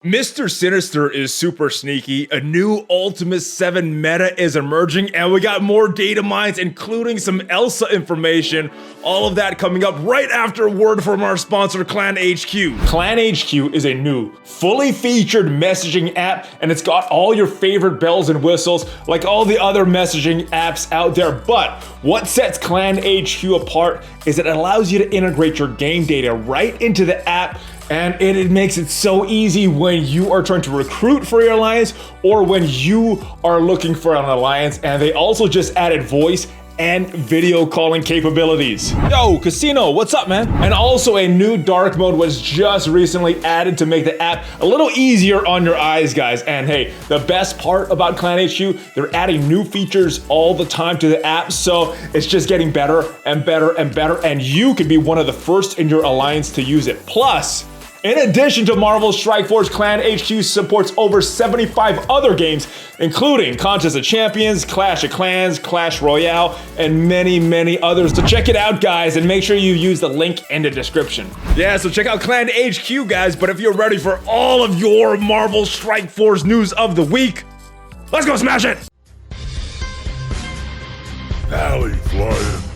Mr. Sinister is super sneaky, a new Ultimus 7 meta is emerging, and we got more data mines, including some Elsa information. All of that coming up right after a word from our sponsor, ClanHQ. ClanHQ is a new, fully featured messaging app, and it's got all your favorite bells and whistles, like all the other messaging apps out there. But what sets ClanHQ apart is it allows you to integrate your game data right into the app, and it makes it so easy when you are trying to recruit for your alliance or when you are looking for an alliance. And they also just added voice and video calling capabilities. Yo, Khasino, what's up, man? And also a new dark mode was just recently added to make the app a little easier on your eyes, guys. And hey, the best part about ClanHQ, they're adding new features all the time to the app, so it's just getting better and better and better, and you could be one of the first in your alliance to use it. Plus, in addition to Marvel Strike Force, ClanHQ supports over 75 other games, including Contest of Champions, Clash of Clans, Clash Royale, and many, many others. So check it out, guys, and make sure you use the link in the description. Yeah, so check out ClanHQ, guys, but if you're ready for all of your Marvel Strike Force news of the week, let's go smash it! ValleyFlyin.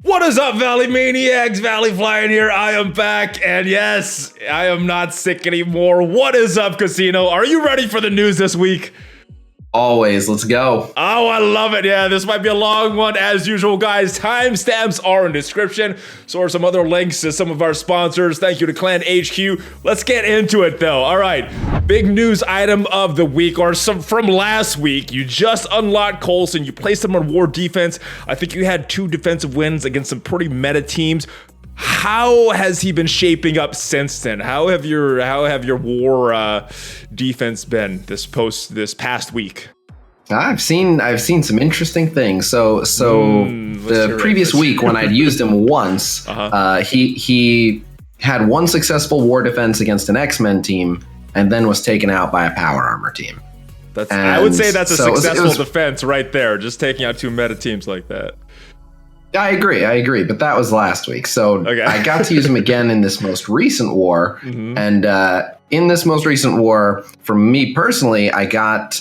What is up, Valley Maniacs? ValleyFlyin here. I am back, and yes, I am not sick anymore. What is up, Khasino? Are you ready for the news this week? Always, let's go. Oh, I love it. Yeah, this might be a long one as usual, guys. Timestamps are in the description. So are some other links to some of our sponsors. Thank you to ClanHQ. Let's get into it, though. All right, big news item of the week, or some from last week. You just unlocked Coulson. You placed him on War Defense. I think you had 2 defensive wins against some pretty meta teams. How has he been shaping up since then? How have your war defense been this past week? I've seen some interesting things. So the previous week when I'd used him once, he had 1 successful war defense against an X-Men team, and then was taken out by a power armor team. I would say that's a successful defense right there, just taking out 2 meta teams like that. I agree, but that was last week. So I got to use him again in this most recent war. And in this most recent war, for me personally, I got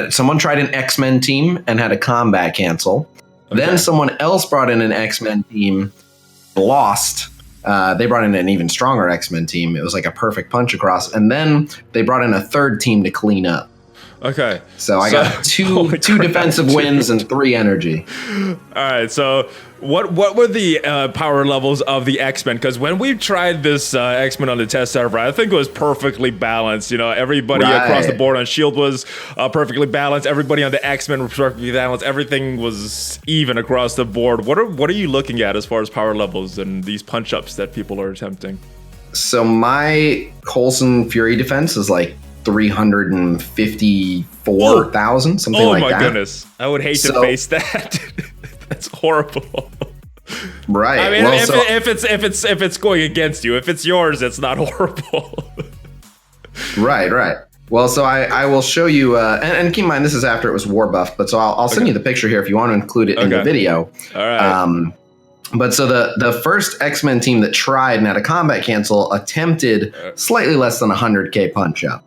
someone tried an X-Men team and had a combat cancel. Then someone else brought in an X-Men team, lost. They brought in an even stronger X-Men team. It was like a perfect punch across. And then they brought in a 3rd team to clean up. Okay. So I got two defensive wins and 3 energy. All right. So what were the power levels of the X-Men? Because when we tried this X-Men on the test server, I think it was perfectly balanced. You know, everybody across the board on S.H.I.E.L.D. was perfectly balanced. Everybody on the X-Men was perfectly balanced. Everything was even across the board. What are you looking at as far as power levels and these punch-ups that people are attempting? So my Coulson Fury defense is like 354,000, something like that. Oh my goodness. I would hate to face that. That's horrible. Right. I mean, well, if it's going against you, if it's yours, it's not horrible. Right. Well, so I will show you, and keep in mind, this is after it was war buff, but so I'll send you the picture here if you want to include it in the video. All right. But so the first X-Men team that tried and had a combat cancel attempted slightly less than 100k punch up.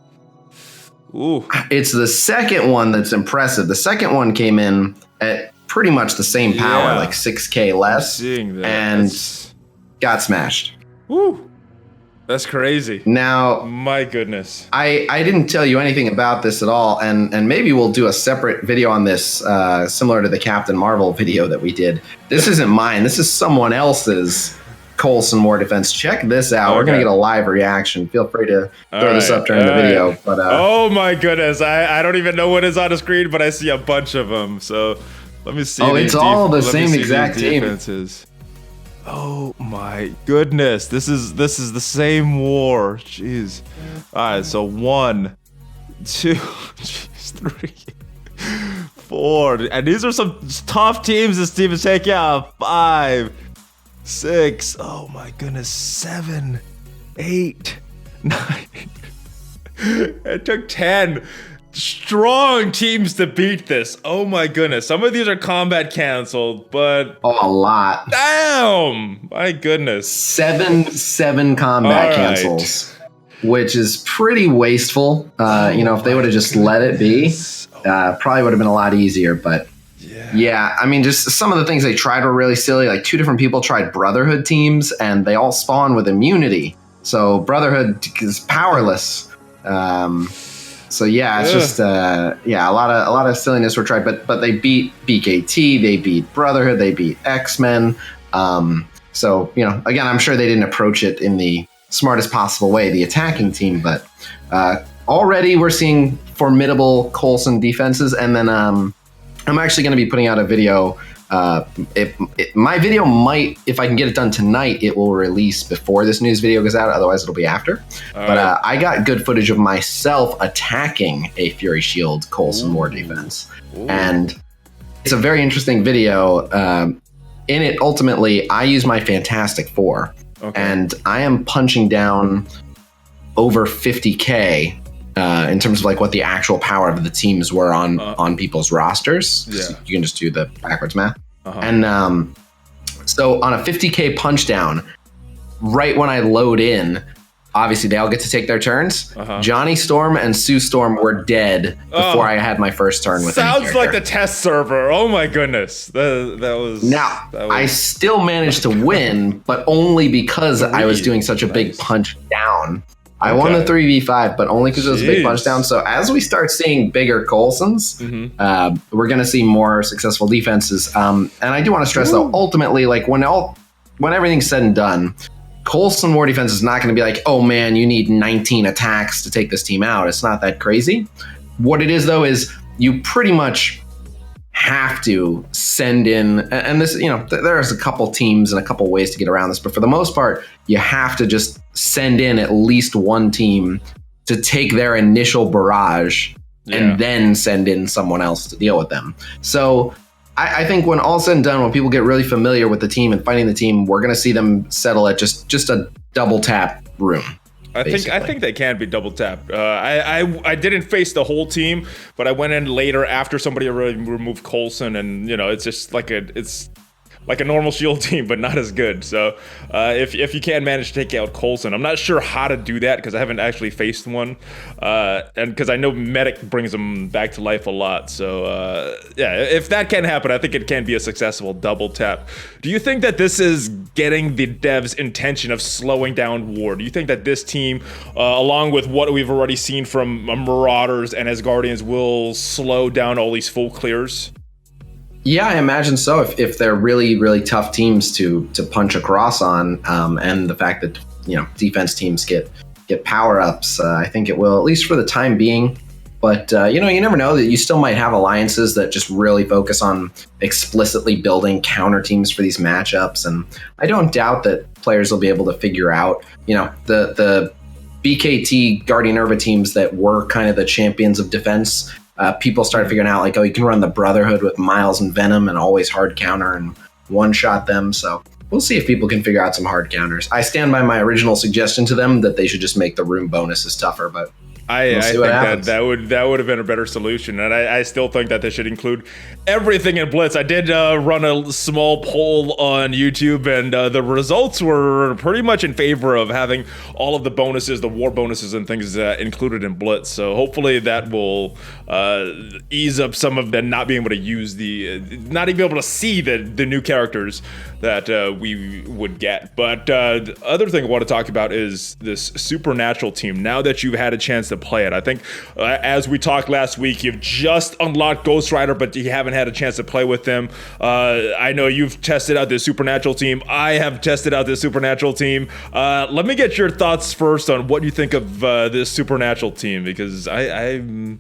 Ooh. It's the second one that's impressive. The second one came in at pretty much the same power, like 6k less, and got smashed. Woo. That's crazy. Now, my goodness. I didn't tell you anything about this at all, and maybe we'll do a separate video on this, similar to the Captain Marvel video that we did. This isn't mine. This is someone else's Coulson War Defense. Check this out. We're going to get a live reaction. Feel free to throw this up during the video. But oh my goodness. I don't even know what is on the screen, but I see a bunch of them. So let me see. Oh, it's all the same exact team. Defenses. Oh my goodness. This is the same war. Jeez. All right, so 1, 2, 3, 4. And these are some tough teams this team is taking out. 5, 6. Oh my goodness. 7, 8, 9. It took 10. strong teams to beat this. Oh my goodness. Some of these are combat canceled, but a lot. Damn, my goodness. Seven combat cancels, which is pretty wasteful. If they would have just let it be, probably would have been a lot easier. But yeah, I mean, just some of the things they tried were really silly. Like 2 different people tried Brotherhood teams, and they all spawn with immunity. So Brotherhood is powerless. So yeah, it's just a lot of silliness were tried, but they beat BKT, they beat Brotherhood, they beat X-Men. So again, I'm sure they didn't approach it in the smartest possible way, the attacking team, but already we're seeing formidable Coulson defenses, and then I'm actually going to be putting out a video. My video might, if I can get it done tonight, it will release before this news video goes out. Otherwise, it'll be after. I got good footage of myself attacking a Fury Shield Coulson War Defense. And it's a very interesting video. In it, ultimately, I use my Fantastic Four. And I am punching down over 50K in terms of like what the actual power of the teams were on people's rosters. You can just do the backwards math. And so on a 50K punch down, right when I load in, obviously they all get to take their turns. Johnny Storm and Sue Storm were dead before I had my first turn with Sounds like the test server. Oh my goodness. That was I still managed to win, but only because I was doing such a big punch down. I won the 3v5, but only because it was a big punch down. So as we start seeing bigger Coulsons, we're going to see more successful defenses. And I do want to stress, though, ultimately, like when everything's said and done, Coulson War Defense is not going to be like, oh man, you need 19 attacks to take this team out. It's not that crazy. What it is, though, is you pretty much have to send in, and this, there's a couple teams and a couple ways to get around this, but for the most part, you have to just send in at least one team to take their initial barrage and then send in someone else to deal with them. So I think when all said and done, when people get really familiar with the team and fighting the team, we're going to see them settle at just a double tap room. I think they can be double tapped. I didn't face the whole team, but I went in later after somebody already removed Coulson, and it's just like it's like a normal Shield team, but not as good. So if you can manage to take out Coulson, I'm not sure how to do that because I haven't actually faced one, and because I know Medic brings them back to life a lot. So if that can happen, I think it can be a successful double tap. Do you think that this is getting the devs' intention of slowing down War? Do you think that this team, along with what we've already seen from Marauders and Asgardians, will slow down all these full clears? Yeah, I imagine so. If they're really, really tough teams to punch across on, and the fact that defense teams get power ups, I think it will, at least for the time being. But you never know, that you still might have alliances that just really focus on explicitly building counter teams for these matchups, and I don't doubt that players will be able to figure out the BKT Guardian Urva teams that were kind of the champions of defense. People started figuring out, like, you can run the Brotherhood with Miles and Venom and always hard counter and one-shot them. So we'll see if people can figure out some hard counters. I stand by my original suggestion to them that they should just make the room bonuses tougher, but I think that would have been a better solution, and I still think that they should include everything in Blitz. I did run a small poll on YouTube, and the results were pretty much in favor of having all of the bonuses, the war bonuses and things included in Blitz. So hopefully that will ease up some of the not being able to use not even able to see the new characters that we would get. But the other thing I want to talk about is this Supernatural team. Now that you've had a chance to play it, I think as we talked last week, you've just unlocked Ghost Rider, but you haven't had a chance to play with them. I know you've tested out this Supernatural team. I have tested out this Supernatural team. Let me get your thoughts first on what you think of this Supernatural team, because I'm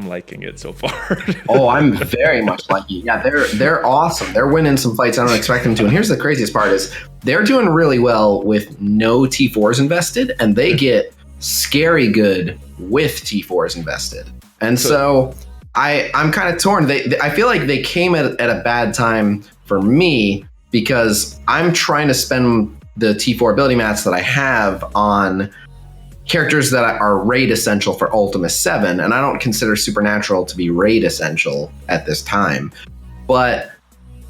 liking it so far. Oh, I'm very much liking it. Yeah, they're awesome. They're winning some fights I don't expect them to. And here's the craziest part is they're doing really well with no T4s invested, and they get scary good with T4s invested. And so I'm kind of torn. I feel like they came at a bad time for me because I'm trying to spend the T4 ability mats that I have on characters that are raid essential for Ultimus 7, and I don't consider Supernatural to be raid essential at this time. But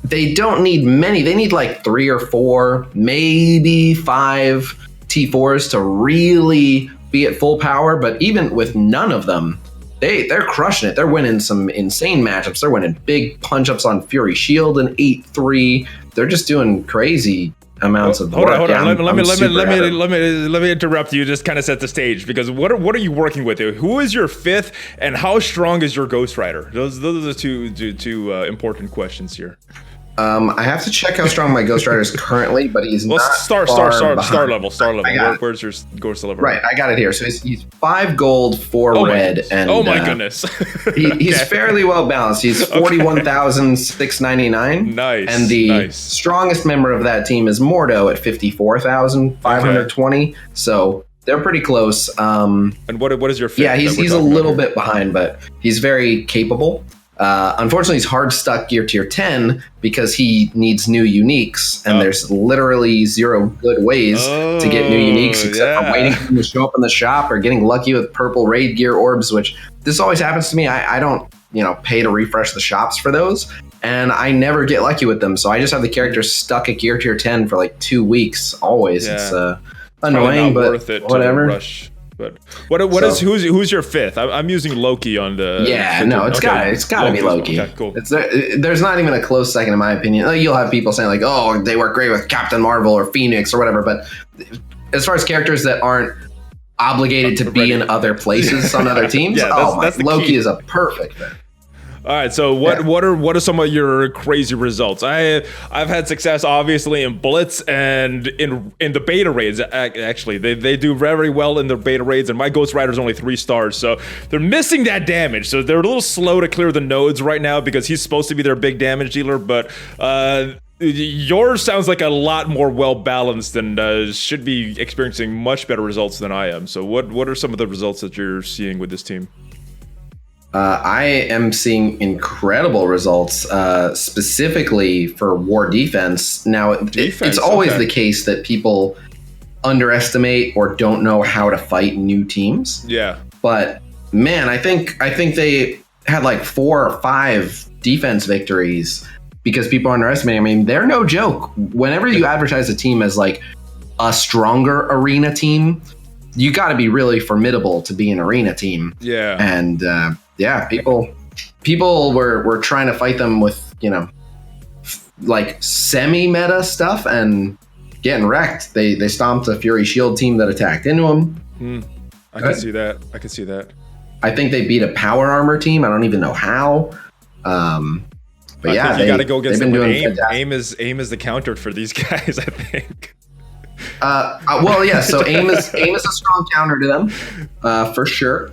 they don't need many. They need like 3 or 4, maybe 5 T4s to really be at full power. But even with none of them, they're crushing it. They're winning some insane matchups. They're winning big punch-ups on Fury Shield and 8-3. They're just doing crazy amounts of work. Hold on. Let me interrupt you. Just kind of set the stage, because what are you working with? Who is your 5th, and how strong is your Ghost Rider? Those are the two important questions here. I have to check how strong my Ghost Rider is currently, but he's not star level. Where's your Ghost level? Right, I got it here. So he's 5 gold, 4 red, and my goodness, he's fairly well balanced. He's 41,699. Nice. And the strongest member of that team is Mordo at 54,520. Okay. So they're pretty close. And what is your 5th? Yeah, he's a little bit behind, but he's very capable. Unfortunately, he's hard stuck gear tier 10 because he needs new uniques, and there's literally 0 good ways to get new uniques except for waiting for them to show up in the shop or getting lucky with purple raid gear orbs, which this always happens to me. I don't, pay to refresh the shops for those, and I never get lucky with them. So I just have the character stuck at gear tier 10 for like 2 weeks always. Yeah. It's annoying, but worth it whatever. Rush. But who's your 5th? I'm using Loki on the. Yeah, no, it's gotta be Loki. Okay, cool. There's not even a close second in my opinion. Like, you'll have people saying like, oh, they work great with Captain Marvel or Phoenix or whatever. But as far as characters that aren't obligated to be in other places on other teams, Loki is a perfect fit. All right, so what are some of your crazy results? I've had success obviously in Blitz and in the beta raids. Actually, they do very well in the beta raids, and my Ghost Rider's only 3 stars, so they're missing that damage. So they're a little slow to clear the nodes right now because he's supposed to be their big damage dealer. But yours sounds like a lot more well balanced and should be experiencing much better results than I am. So what are some of the results that you're seeing with this team? I am seeing incredible results, specifically for War Defense. Now, it's always the case that people underestimate or don't know how to fight new teams. Yeah. But man, I think they had like 4 or 5 defense victories because people underestimate. I mean, they're no joke. Whenever you advertise a team as like a stronger arena team, you got to be really formidable to be an arena team. Yeah. And people were trying to fight them with, like semi-meta stuff and getting wrecked. They stomped a Fury Shield team that attacked into them. I can see that. I think they beat a power armor team. I don't even know how. But I think you got to go against them with aim. Fantastic. Aim is the counter for these guys, I think. Well, yeah. So aim is a strong counter to them, for sure.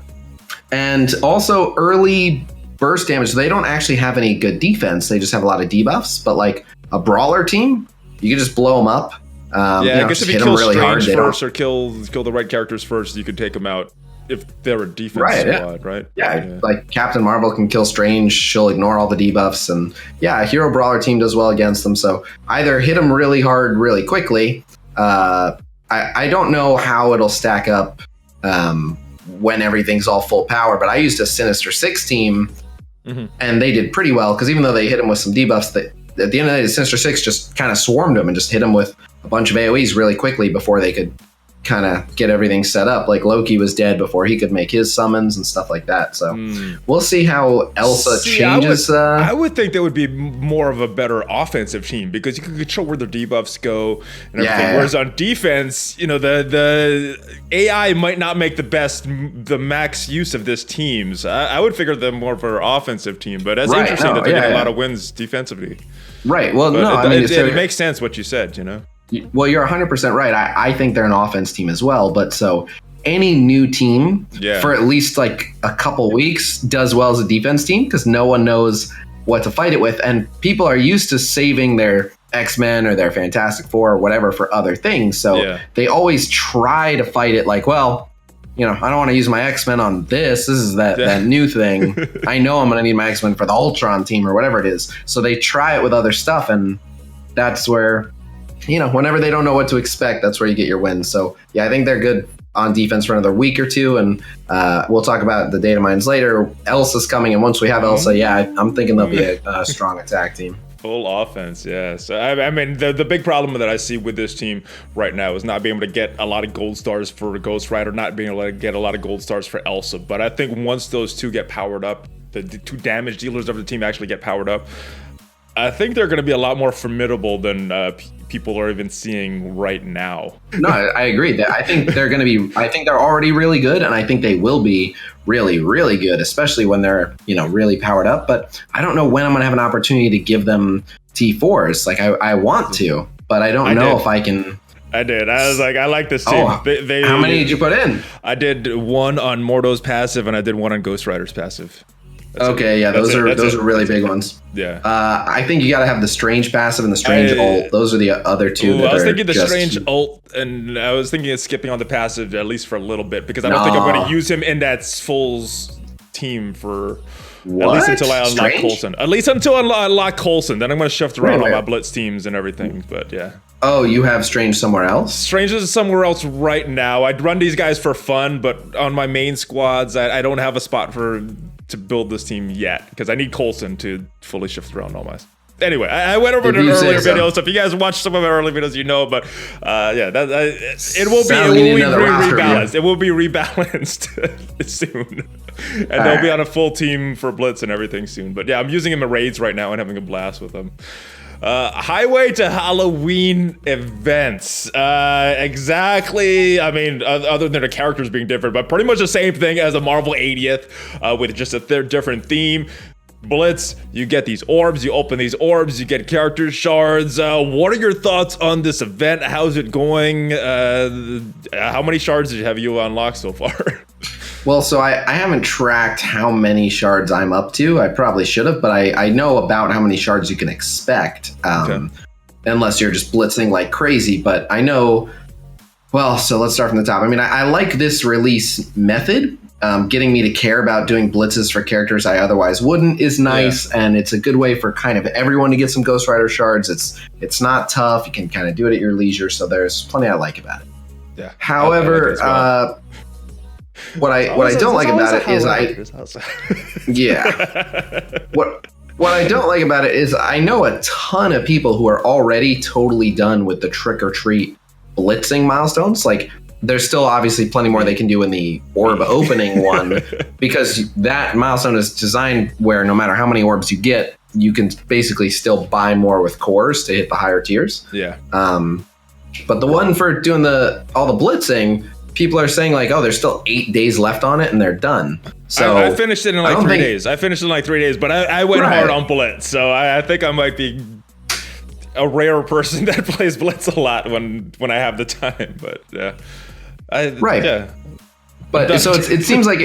And also early burst damage. They don't actually have any good defense. They just have a lot of debuffs. But like a brawler team, you can just blow them up. I guess if you kill really Strange first or kill the right characters first, you can take them out if they're a defense squad, right? Yeah, like Captain Marvel can kill Strange. She'll ignore all the debuffs. And yeah, a hero brawler team does well against them. So either hit them really hard, really quickly. I don't know how it'll stack up when everything's all full power, but I used a Sinister 6 team, and they did pretty well because even though they hit him with some debuffs, at the end of the day, the Sinister 6 just kind of swarmed him and just hit him with a bunch of AoEs really quickly before they could kind of get everything set up. Like Loki was dead before he could make his summons and stuff like that. So we'll see how Elsa changes. I would think that would be more of a better offensive team because you can control where their debuffs go and everything. Whereas on defense, the AI might not make the max use of this team. So I would figure them more for an offensive team, but that's interesting that they're getting a lot of wins defensively. Right. Well, it makes sense what you said, Well, you're 100% right. I think they're an offense team as well. But so any new team for at least like a couple weeks does well as a defense team because no one knows what to fight it with. And people are used to saving their X-Men or their Fantastic Four or whatever for other things. So they always try to fight it like, well, I don't want to use my X-Men on this. This is that new thing. I know I'm going to need my X-Men for the Ultron team or whatever it is. So they try it with other stuff. And that's where... whenever they don't know what to expect, that's where you get your wins. So, yeah, I think they're good on defense for another week or two, and we'll talk about the Datamines later. Elsa's coming, and once we have Elsa, I'm thinking they'll be a strong attack team. Full offense, yeah. So I mean, the big problem that I see with this team right now is not being able to get a lot of gold stars for Ghost Rider, not being able to get a lot of gold stars for Elsa. But I think once those two get powered up, the two damage dealers of the team actually get powered up, I think they're going to be a lot more formidable than people are even seeing right now. No, I agree. I think they're going to be. I think they're already really good, and I think they will be really, really good, especially when they're really powered up. But I don't know when I'm going to have an opportunity to give them T4s. Like I want to, but I don't know if I can. I did. I was like, I like this team. How many did you put in? I did one on Mordo's passive, and I did one on Ghost Rider's passive. Those are really big ones. Yeah. I think you got to have the Strange passive and the Strange ult. Those are the other two. I was thinking the Strange ult, and I was thinking of skipping on the passive at least for a little bit because I don't think I'm going to use him in that full team for at least until I unlock Coulson. At least until I unlock Coulson, then I'm going to shift around all my Blitz teams and everything. But yeah. Oh, you have Strange somewhere else? Strange is somewhere else right now. I'd run these guys for fun, but on my main squads, I don't have a spot to build this team yet because I need Coulson to fully shift around all my. Anyway, I went over to an earlier video, so if you guys watched some of my early videos, you know. But it will be rebalanced. It will be rebalanced soon, and they'll be on a full team for Blitz and everything soon. But yeah, I'm using him in raids right now and having a blast with them. Highway to Halloween events. Exactly. I mean, other than the characters being different, but pretty much the same thing as a Marvel 80th, with just a different theme. Blitz, you get these orbs, you open these orbs, you get character shards. What are your thoughts on this event? How's it going? How many shards have you unlocked so far? Well, so I haven't tracked how many shards I'm up to. I probably should have, but I know about how many shards you can expect, unless you're just blitzing like crazy. But I know, well, so let's start from the top. I mean, I like this release method. Getting me to care about doing blitzes for characters I otherwise wouldn't is nice, and it's a good way for kind of everyone to get some Ghost Rider shards. It's not tough. You can kind of do it at your leisure, so there's plenty I like about it. Yeah. However, what I don't like about it is what I don't like about it is I know a ton of people who are already totally done with the trick or treat blitzing milestones. Like, there's still obviously plenty more they can do in the orb opening one, because that milestone is designed where no matter how many orbs you get, you can basically still buy more with cores to hit the higher tiers. Yeah. But the one for doing all the blitzing, people are saying like, oh, there's still 8 days left on it and they're done. So I finished it in like 3 days. I finished it in like 3 days, but I went hard on Blitz. So I think I might be a rare person that plays Blitz a lot when I have the time. But yeah. Yeah. But so it seems like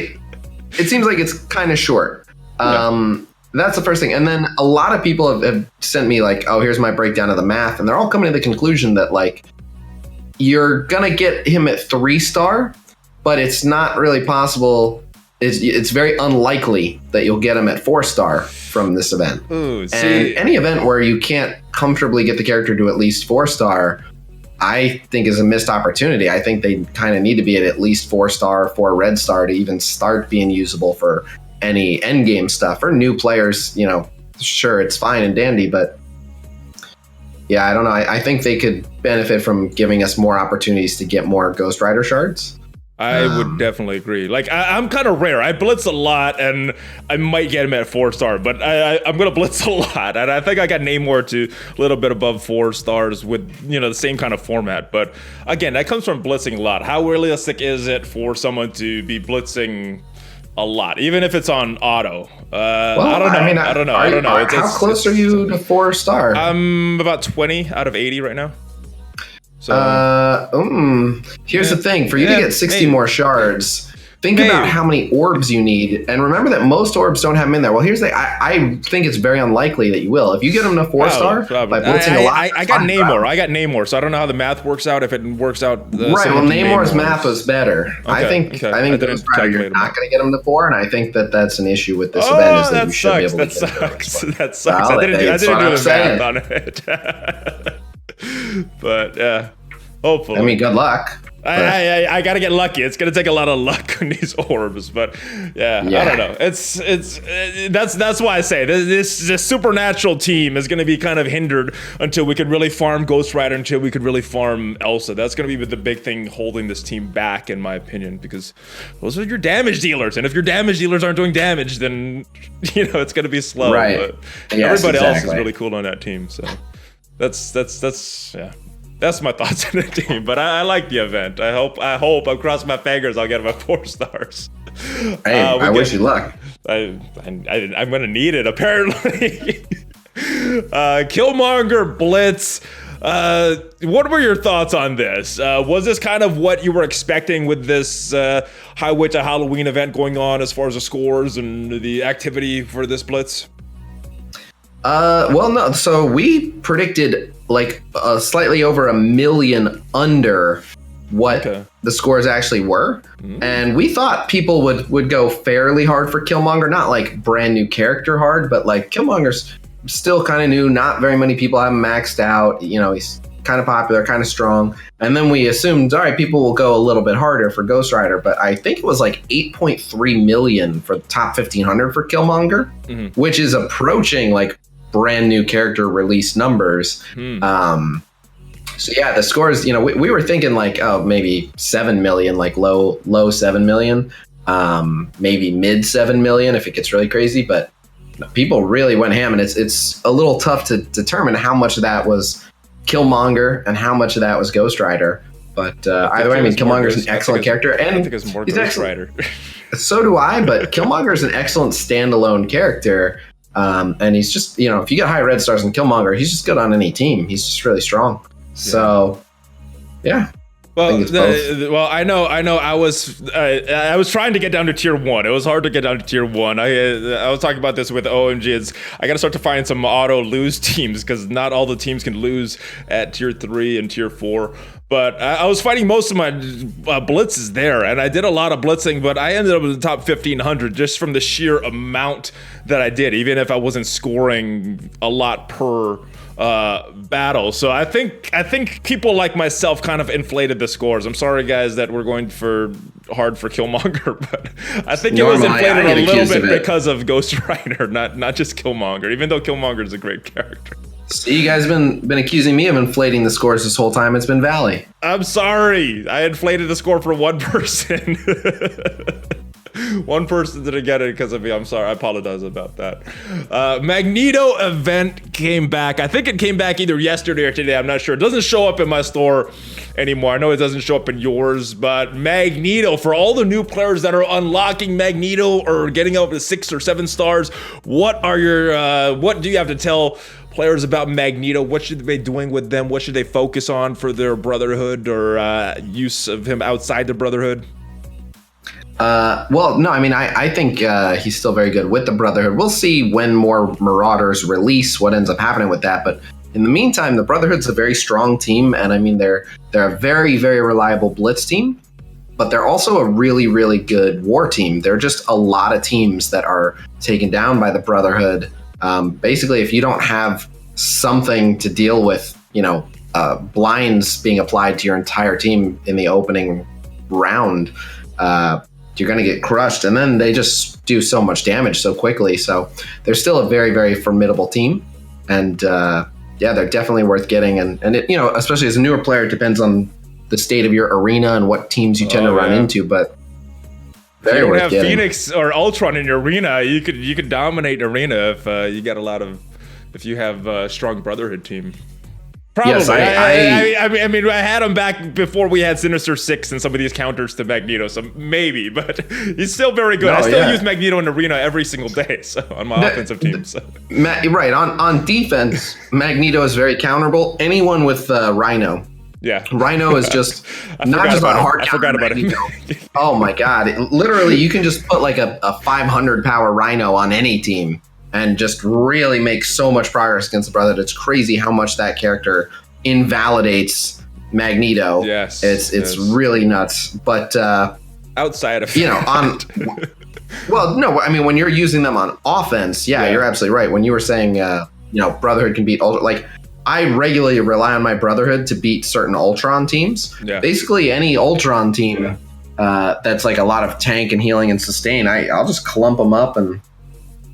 it's kind of short. That's the first thing. And then a lot of people have sent me like, oh, here's my breakdown of the math. And they're all coming to the conclusion that like, you're going to get him at 3-star, but it's not really possible. It's very unlikely that you'll get him at 4-star from this event. Ooh, and any event where you can't comfortably get the character to at least 4-star, I think is a missed opportunity. I think they kind of need to be at least 4-star, 4 red star to even start being usable for any endgame stuff. For new players, sure, it's fine and dandy, but yeah, I don't know. I think they could benefit from giving us more opportunities to get more Ghost Rider shards. I would definitely agree. Like, I'm kind of rare. I blitz a lot, and I might get him at 4-star, but I'm going to blitz a lot. And I think I got Namor to a little bit above 4 stars with, the same kind of format. But again, that comes from blitzing a lot. How realistic is it for someone to be blitzing a lot, even if it's on auto? I don't know. I don't know. How close are you to 4-star? I'm about 20 out of 80 right now. So, here's the thing. For you to get 60 more shards, think about how many orbs you need. And remember that most orbs don't have them in there. Well, here's the I think it's very unlikely that you will. If you get them to 4-star by blitzing a lot. I got Namor, so I don't know how the math works out, if it works out. Right, well, Namor's math was better. Okay, I think Ghost Rider, you're not going to get them to 4, and I think that's an issue with this event. Is that you should be able to get That sucks. I didn't do the math on it. But yeah, hopefully. I mean, good luck. I gotta get lucky. It's gonna take a lot of luck on these orbs, but yeah. I don't know. That's why I say this supernatural team is gonna be kind of hindered until we could really farm Ghost Rider, until we could really farm Elsa. That's gonna be the big thing holding this team back, in my opinion, because those are your damage dealers, and if your damage dealers aren't doing damage, then it's gonna be slow. Right. But everybody else is really cool on that team, so that's yeah. That's my thoughts on the team, but I like the event. I hope, I'm crossing my fingers, I'll get my 4 stars. Hey, I wish you luck. I'm gonna need it, apparently. Killmonger Blitz. What were your thoughts on this? Was this kind of what you were expecting with this Highway to Halloween event going on as far as the scores and the activity for this Blitz? Well, no. So we predicted like slightly over 1 million under what the scores actually were. And we thought people would go fairly hard for Killmonger, not like brand new character hard, but like Killmonger's still kind of new. Not very many people have him maxed out. He's kind of popular, kind of strong. And then we assumed, all right, people will go a little bit harder for Ghost Rider, but I think it was like 8.3 million for the top 1500 for Killmonger, which is approaching like brand new character release numbers. So yeah, the scores, we were thinking like, oh, maybe 7 million, like low 7 million, maybe mid 7 million if it gets really crazy, but people really went ham, and it's a little tough to determine how much of that was Killmonger and how much of that was Ghost Rider. But either way, I mean, Killmonger's an excellent character, and I think it's more Ghost Rider. So do I, but Killmonger's an excellent standalone character. And he's just, if you get high red stars in Killmonger, he's just good on any team. He's just really strong. So, yeah. Well, I know. I was trying to get down to tier 1. It was hard to get down to tier 1. I was talking about this with OMG. I got to start to find some auto lose teams, because not all the teams can lose at tier 3 and tier 4. But I was fighting most of my blitzes there, and I did a lot of blitzing, but I ended up in the top 1500 just from the sheer amount that I did, even if I wasn't scoring a lot per battle. So I think people like myself kind of inflated the scores. I'm sorry, guys, that we're going hard for Killmonger, but I think it was inflated a little bit because of Ghost Rider, not just Killmonger, even though Killmonger is a great character. So you guys have been accusing me of inflating the scores this whole time. It's been Valley. I'm sorry. I inflated the score for one person. One person didn't get it because of me. I'm sorry. I apologize about that. Magneto event came back. I think it came back either yesterday or today. I'm not sure. It doesn't show up in my store anymore. I know it doesn't show up in yours, but Magneto, for all the new players that are unlocking Magneto or getting up to 6 or 7 stars, what do you have to tell players about Magneto? What should they be doing with them? What should they focus on for their Brotherhood or use of him outside the Brotherhood? Well, no, I mean, I think he's still very good with the Brotherhood. We'll see when more Marauders release what ends up happening with that. But in the meantime, the Brotherhood's a very strong team. And I mean, they're a very, very reliable Blitz team, but they're also a really, really good war team. There are just a lot of teams that are taken down by the Brotherhood. Basically, if you don't have something to deal with, blinds being applied to your entire team in the opening round, you're going to get crushed. And then they just do so much damage so quickly. So they're still a very, very formidable team. And they're definitely worth getting. And it, especially as a newer player, it depends on the state of your arena and what teams you tend to run into. But very worth getting. If you don't have Phoenix or Ultron in your arena, you could dominate arena if you get if you have a strong Brotherhood team. Probably. Yes, I mean, I had him back before we had Sinister 6 and some of these counters to Magneto, so maybe, but he's still very good. I still use Magneto in arena every single day, so on my offensive team. So. Right, on defense, Magneto is very counterable. Anyone with Rhino. Yeah. Rhino is just not just a hard counter. I forgot about him. Oh my god. Literally, you can just put like a 500 power Rhino on any team and just really make so much progress against the Brotherhood. It's crazy how much that character invalidates Magneto. Yes. It's really nuts. But outside of well, no, I mean, when you're using them on offense, you're absolutely right. When you were saying Brotherhood can beat Ultra, like I regularly rely on my Brotherhood to beat certain Ultron teams. Yeah. Basically, any Ultron team that's like a lot of tank and healing and sustain, I'll just clump them up and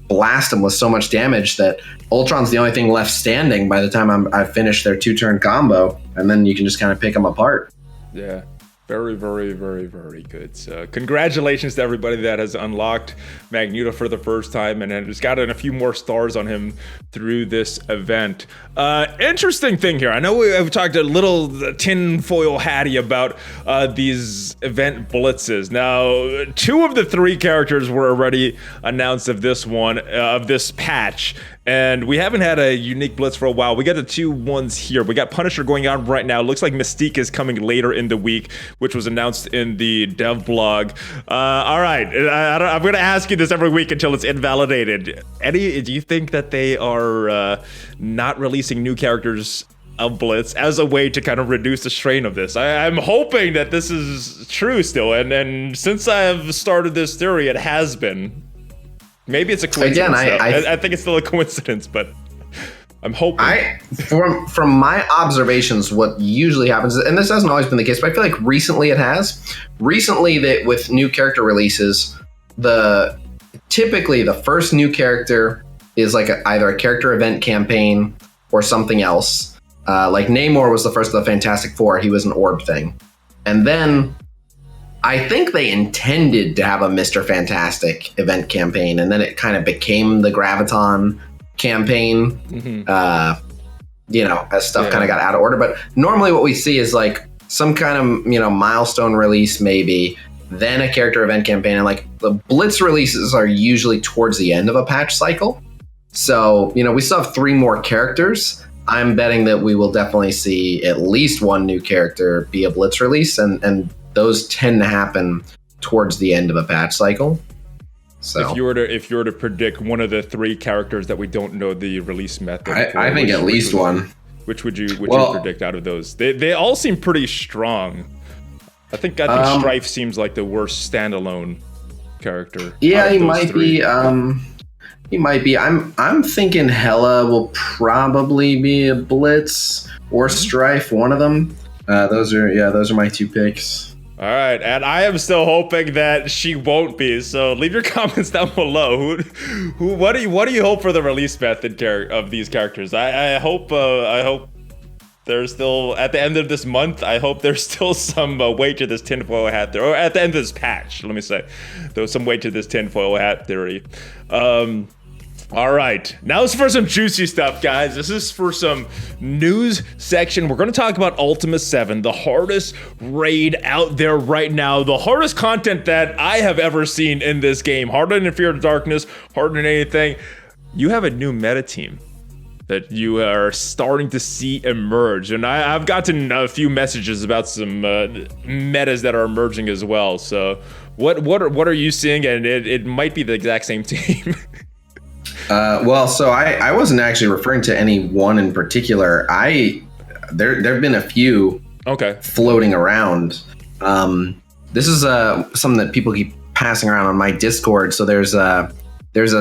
blast them with so much damage that Ultron's the only thing left standing by the time I've finished their 2-turn combo, and then you can just kind of pick them apart. Yeah. Very, very, very, very good. So congratulations to everybody that has unlocked Magneto for the first time and has gotten a few more stars on him through this event. Interesting thing here. I know we've talked a little tinfoil hatty about these event blitzes. Now, 2 of the 3 characters were already announced of this one, of this patch. And we haven't had a unique blitz for a while. We got the 2 ones here. We got Punisher going on right now. Looks like Mystique is coming later in the week, which was announced in the dev blog. All right, I'm going to ask you this every week until it's invalidated. Eddie, do you think that they are not releasing new characters of Blitz as a way to kind of reduce the strain of this? I'm hoping that this is true still. And since I have started this theory, it has been. Maybe it's a coincidence. Again, I think it's still a coincidence, but I'm hoping. From my observations, what usually happens, and this hasn't always been the case, but I feel like recently it has. Recently, that with new character releases, typically the first new character is like either a character event campaign or something else. Like Namor was the first of the Fantastic Four. He was an orb thing, and then I think they intended to have a Mr. Fantastic event campaign, and then it kind of became the Graviton campaign, as stuff kind of got out of order. But normally what we see is like some kind of, milestone release maybe, then a character event campaign. And like the Blitz releases are usually towards the end of a patch cycle. So, we still have 3 more characters. I'm betting that we will definitely see at least 1 new character be a Blitz release, and those tend to happen towards the end of a patch cycle. So if you were to predict one of the 3 characters that we don't know the release method, I think at least one. Which would you predict out of those? They all seem pretty strong. I think Strife seems like the worst standalone character. Yeah, he might be. He might be. I'm thinking Hela will probably be a Blitz or Strife, one of them. Those are my 2 picks. All right, and I am still hoping that she won't be. So leave your comments down below. What do you hope for the release method of these characters? I hope there's still at the end of this month. I hope there's still some weight to this tinfoil hat there, or at the end of this patch. Let me say, there was some weight to this tinfoil hat theory. All right, now it's for some juicy stuff, guys. This is for some news section. We're going to talk about Ultimus 7, the hardest raid out there right now, the hardest content that I have ever seen in this game. Harder than Fear of Darkness, harder than anything. You have a new meta team that you are starting to see emerge, and I've gotten a few messages about some metas that are emerging as well. So what are you seeing? And it might be the exact same team. So I wasn't actually referring to any one in particular. There have been a few floating around. This is something that people keep passing around on my Discord. So there's a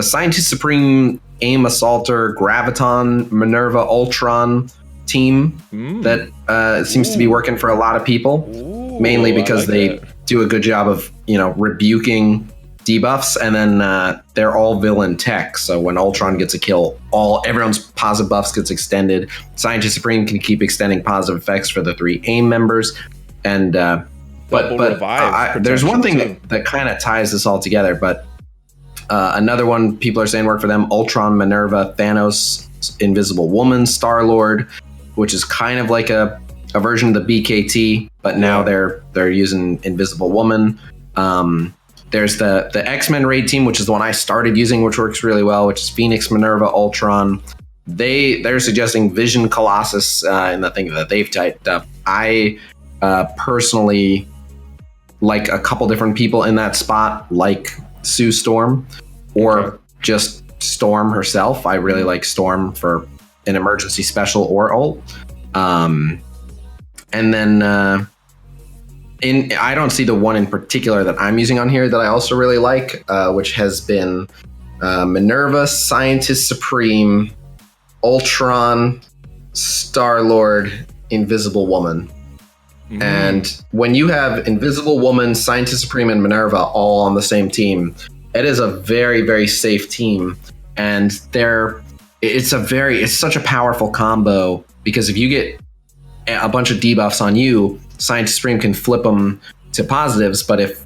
Scientist Supreme, AIM Assaulter, Graviton, Minerva, Ultron team that seems to be working for a lot of people, mainly because they do a good job of rebuking debuffs, and then they're all villain tech. So when Ultron gets a kill, everyone's positive buffs gets extended. Scientist Supreme can keep extending positive effects for the 3 AIM members, and there's one thing that kind of ties this all together. But another one people are saying work for them: Ultron, Minerva, Thanos, Invisible Woman, Star-Lord, which is kind of like a version of the BKT, but now they're using Invisible Woman. There's the X-Men raid team, which is the one I started using, which works really well, which is Phoenix, Minerva, Ultron. They're suggesting Vision, Colossus in the thing that they've typed up. I personally like a couple different people in that spot, like Sue Storm or just Storm herself. I really like Storm for an emergency special or ult. And then I don't see the one in particular that I'm using on here that I also really like, which has been Minerva, Scientist Supreme, Ultron, Star-Lord, Invisible Woman. And when you have Invisible Woman, Scientist Supreme, and Minerva all on the same team, it is a very, very safe team. And it's such a powerful combo, because if you get a bunch of debuffs on you, Scientist Supreme can flip them to positives. But if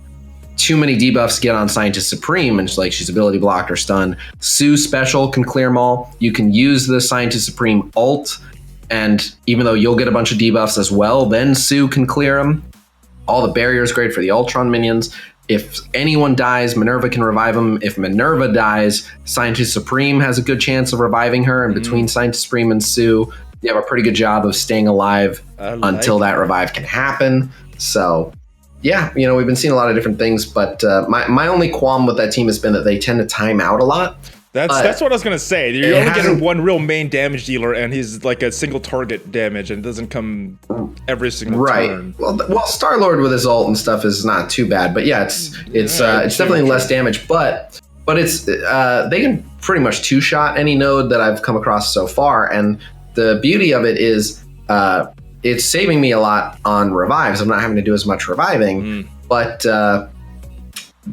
too many debuffs get on Scientist Supreme, and she's ability blocked or stunned, Sue special can clear them all. You can use the Scientist Supreme ult, and even though you'll get a bunch of debuffs as well, then Sue can clear them. All the barriers great for the Ultron minions. If anyone dies, Minerva can revive them. If Minerva dies, Scientist Supreme has a good chance of reviving her. And between Scientist Supreme and Sue, you have a pretty good job of staying alive until that revive can happen. So, yeah, we've been seeing a lot of different things. But my only qualm with that team has been that they tend to time out a lot. That's what I was going to say. You're only getting one real main damage dealer, and he's like a single target damage, and it doesn't come every single turn. Well, Star-Lord with his ult and stuff is not too bad, but yeah, it's definitely less damage, but it's they can pretty much two-shot any node that I've come across so far, and the beauty of it is it's saving me a lot on revives. I'm not having to do as much reviving, but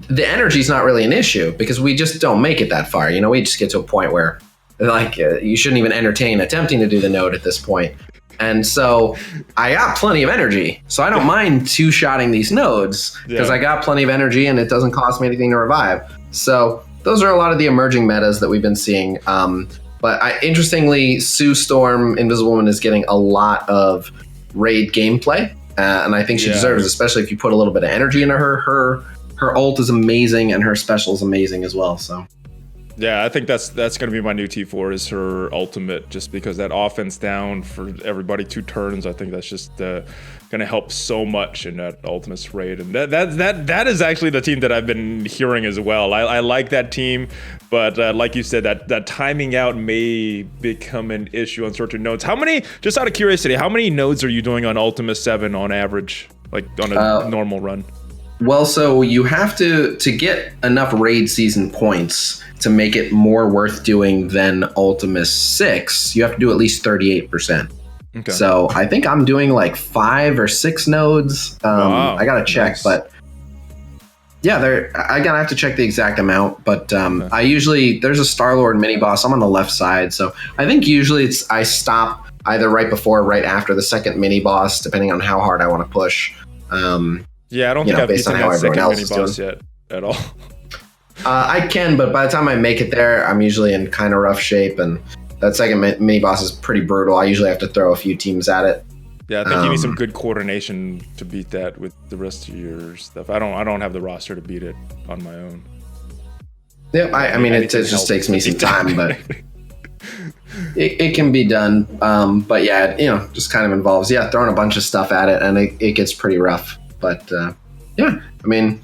the energy is not really an issue, because we just don't make it that far. We just get to a point where you shouldn't even entertain attempting to do the node at this point. And so I got plenty of energy, so I don't mind two-shotting these nodes, because I got plenty of energy and it doesn't cost me anything to revive. So those are a lot of the emerging metas that we've been seeing. But interestingly, Sue Storm, Invisible Woman, is getting a lot of raid gameplay, and I think she deserves, especially if you put a little bit of energy into her. Her ult is amazing, and her special is amazing as well. So, yeah, I think that's going to be my new T4 is her ultimate, just because that offense down for everybody 2 turns. I think that's just going to help so much in that Ultimus raid, and that is actually the team that I've been hearing as well. I like that team, but like you said, that timing out may become an issue on certain nodes. How many? Just out of curiosity, how many nodes are you doing on Ultimus 7 on average, like on a normal run? Well, so you have to get enough raid season points to make it more worth doing than Ultimus 6. You have to do at least 38%. Okay. So I think I'm doing like 5 or 6 nodes. Wow, I gotta check, nice. But yeah, I gotta have to check the exact amount. But okay. There's a Star-Lord mini boss. I'm on the left side, so I think usually I stop either right before or right after the second mini boss, depending on how hard I want to push. Yeah, I don't think I've beaten that second mini boss yet at all. I can, but by the time I make it there, I'm usually in kind of rough shape, and that second mini boss is pretty brutal. I usually have to throw a few teams at it. Yeah, I think you need some good coordination to beat that with the rest of your stuff. I don't have the roster to beat it on my own. Yeah, I mean, it just takes me some time, but it can be done. But yeah, just kind of involves throwing a bunch of stuff at it, and it gets pretty rough. But yeah, I mean,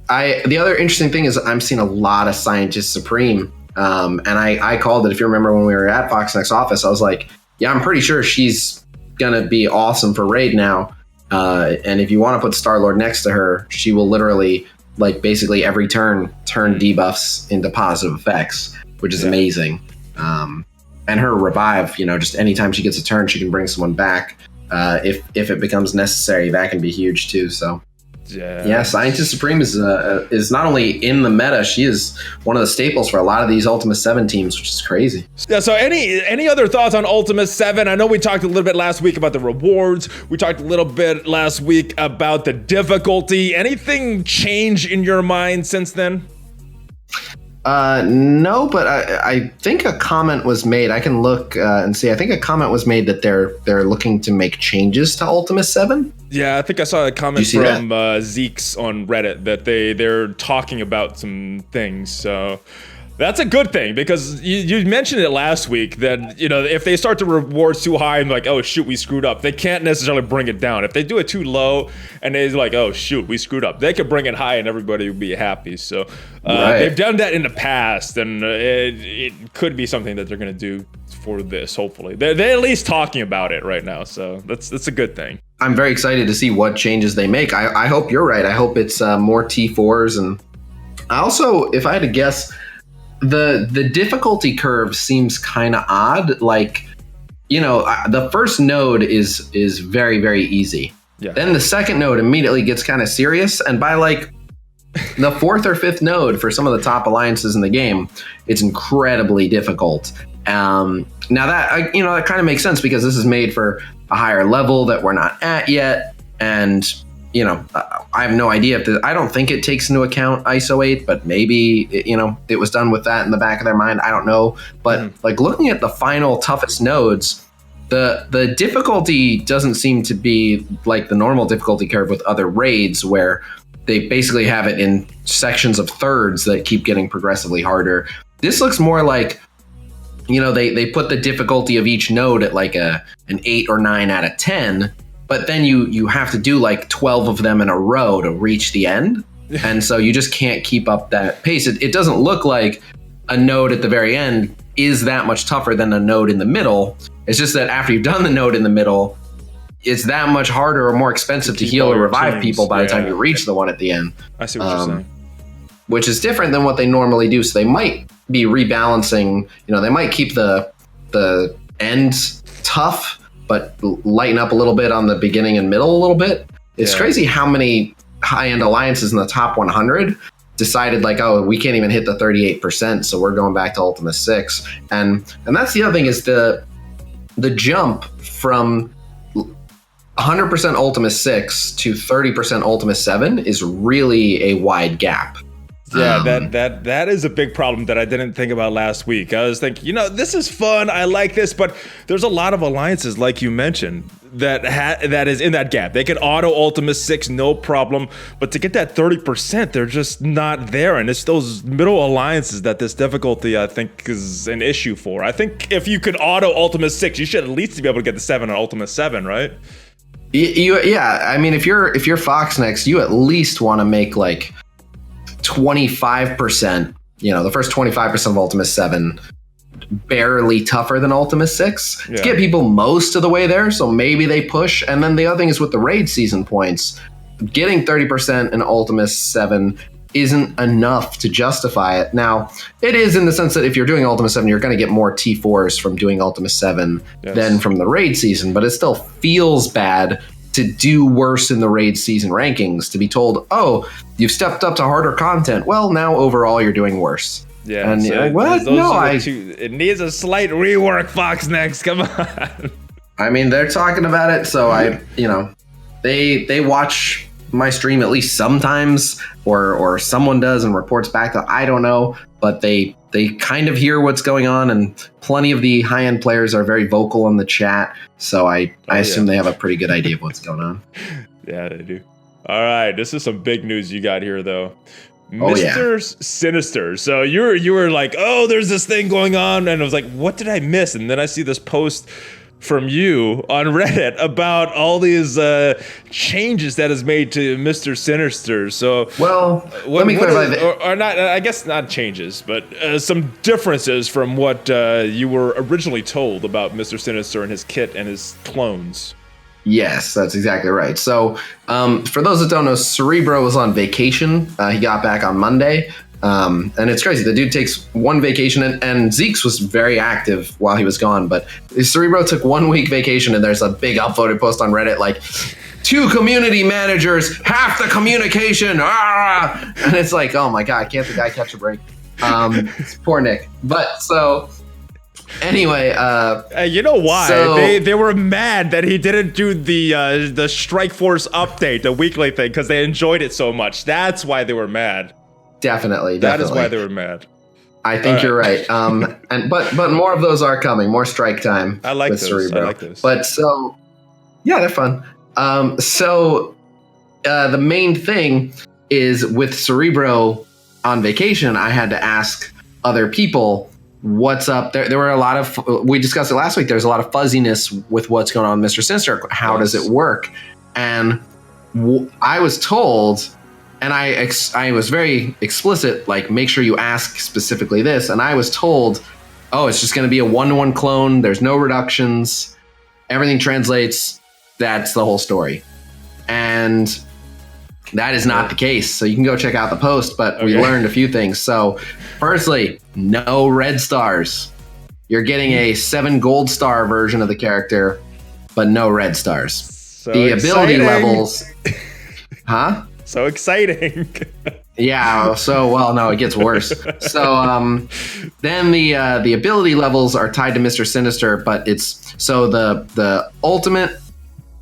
the other interesting thing is I'm seeing a lot of Scientist Supreme, and I called it. If you remember when we were at Foxneck's office, I was like, yeah, I'm pretty sure she's gonna be awesome for raid now. And if you want to put Star-Lord next to her, she will literally, like, basically every turn debuffs into positive effects, which is amazing. And her revive, just anytime she gets a turn, she can bring someone back. If it becomes necessary, that can be huge too. So yeah, Scientist Supreme is not only in the meta, she is one of the staples for a lot of these Ultimus 7 teams, which is crazy. Yeah, so any other thoughts on Ultimus 7? I know we talked a little bit last week about the rewards. We talked a little bit last week about the difficulty. Anything change in your mind since then? No, but I think a comment was made. I can look and see. I think a comment was made that they're looking to make changes to Ultimus 7. Yeah, I think I saw a comment from Zeke's on Reddit that they're talking about some things. So that's a good thing, because you mentioned it last week that, if they start to reward too high and like, oh shoot, we screwed up, they can't necessarily bring it down. If they do it too low and they're like, oh shoot, we screwed up, they could bring it high and everybody would be happy. So they've done that in the past, and it could be something that they're going to do for this. Hopefully they're at least talking about it right now, so that's a good thing. I'm very excited to see what changes they make. I hope you're right. I hope it's more T4s, and I also, if I had to guess, the difficulty curve seems kind of odd. Like, the first node is very, very easy. Yeah. Then the second node immediately gets kind of serious. And by like the fourth or fifth node for some of the top alliances in the game, it's incredibly difficult. Now that, that kind of makes sense because this is made for a higher level that we're not at yet. And, I have no idea I don't think it takes into account ISO 8, but maybe, it was done with that in the back of their mind. I don't know. But like looking at the final toughest nodes, the difficulty doesn't seem to be like the normal difficulty curve with other raids where they basically have it in sections of thirds that keep getting progressively harder. This looks more like, they put the difficulty of each node at like an 8 or 9 out of 10, but then you have to do like 12 of them in a row to reach the end. And so you just can't keep up that pace. It doesn't look like a node at the very end is that much tougher than a node in the middle. It's just that after you've done the node in the middle, it's that much harder or more expensive to heal or revive people by the time you reach the one at the end. I see what you're saying. Which is different than what they normally do. So they might be rebalancing, they might keep the ends tough, but lighten up a little bit on the beginning and middle a little bit. It's crazy how many high-end alliances in the top 100 decided like, oh, we can't even hit the 38%, so we're going back to Ultimus 6. And that's the other thing is the jump from 100% Ultimus 6 to 30% Ultimus 7 is really a wide gap. Yeah, that is a big problem that I didn't think about last week. I was thinking, this is fun. I like this, but there's a lot of alliances, like you mentioned, that is in that gap. They can auto Ultimus 6, no problem, but to get that 30%, they're just not there. And it's those middle alliances that this difficulty, I think, is an issue for. I think if you could auto Ultimus 6, you should at least be able to get the 7 on Ultimus 7, right? Yeah, I mean, if you're Fox next, you at least want to make like 25%, the first 25% of Ultimus 7 barely tougher than Ultimus 6 to get people most of the way there. So maybe they push. And then the other thing is with the raid season points, getting 30% in Ultimus 7 isn't enough to justify it. Now, it is in the sense that if you're doing Ultimus 7, you're going to get more T4s from doing Ultimus 7 than from the raid season, but it still feels bad to do worse in the raid season rankings, to be told, oh, you've stepped up to harder content. Well, now overall you're doing worse. Yeah. And so what? No, it needs a slight rework, Fox Next. Come on. I mean, they're talking about it, so they watch my stream at least sometimes, or someone does and reports back. I don't know, but they kind of hear what's going on, and plenty of the high-end players are very vocal in the chat, so I assume they have a pretty good idea of what's going on. Yeah, they do. All right, this is some big news you got here, though. Mr. Sinister. So you were like, oh, there's this thing going on, and I was like, what did I miss? And then I see this post from you on Reddit about all these changes that is made to Mr. Sinister. So, well, let me clarify or not. I guess not changes, but some differences from what you were originally told about Mr. Sinister and his kit and his clones. Yes, that's exactly right. So, for those that don't know, Cerebro was on vacation. He got back on Monday. And it's crazy. The dude takes one vacation, and Zeke's was very active while he was gone. But Cerebro took 1 week vacation, and there's a big upvoted post on Reddit like, 2 community managers, half the communication. Ah! And it's like, oh my God, can't the guy catch a break? Poor Nick. But so... Anyway, you know why? So, they were mad that he didn't do the Strike Force update, the weekly thing, because they enjoyed it so much. That's why they were mad. Definitely. That is why they were mad. I think you're right. But more of those are coming. More strike time. I like those. Cerebro. I like those. But so, yeah, they're fun. The main thing is with Cerebro on vacation, I had to ask other people what's up. There were a lot of, we discussed it last week, there's a lot of fuzziness with what's going on with Mr. Sinister. How does it work? And I was told, and I was very explicit, like, make sure you ask specifically this. And I was told, oh, it's just going to be a 1-to-1 clone. There's no reductions. Everything translates. That's the whole story. And that is not the case. So you can go check out the post, but we learned a few things. So firstly, no red stars. You're getting a 7 gold star version of the character, but no red stars. So the ability exciting. levels, huh? So exciting. Yeah. So no, it gets worse. So then the ability levels are tied to Mr. Sinister, but it's so the ultimate,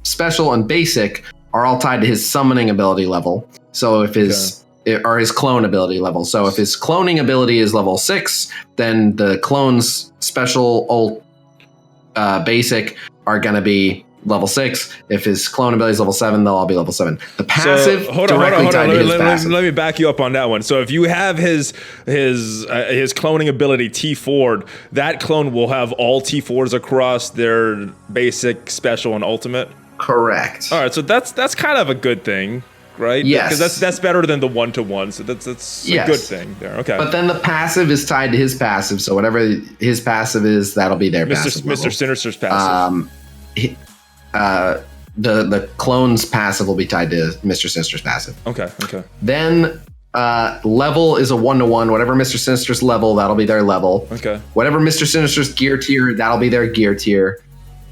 special, and basic are all tied to his summoning ability level. So if his or his clone ability level. So if his cloning ability is level 6, then the clones special, ult, basic are going to be level 6. If his clone ability is level 7, they'll all be level 7. The passive directly tied to his passive. Let me back you up on that one. So if you have his cloning ability T4'd, that clone will have all T4s across their basic, special, and ultimate. Correct. All right, so that's kind of a good thing, right? Yes. Because that's better than the 1-to-1. So that's a good thing there. Okay. But then the passive is tied to his passive. So whatever his passive is, that'll be their passive. Mr. Sinister's passive. The clone's passive will be tied to Mr. Sinister's passive. Okay. Then level is a 1-to-1. Whatever Mr. Sinister's level, that'll be their level. Okay. Whatever Mr. Sinister's gear tier, that'll be their gear tier.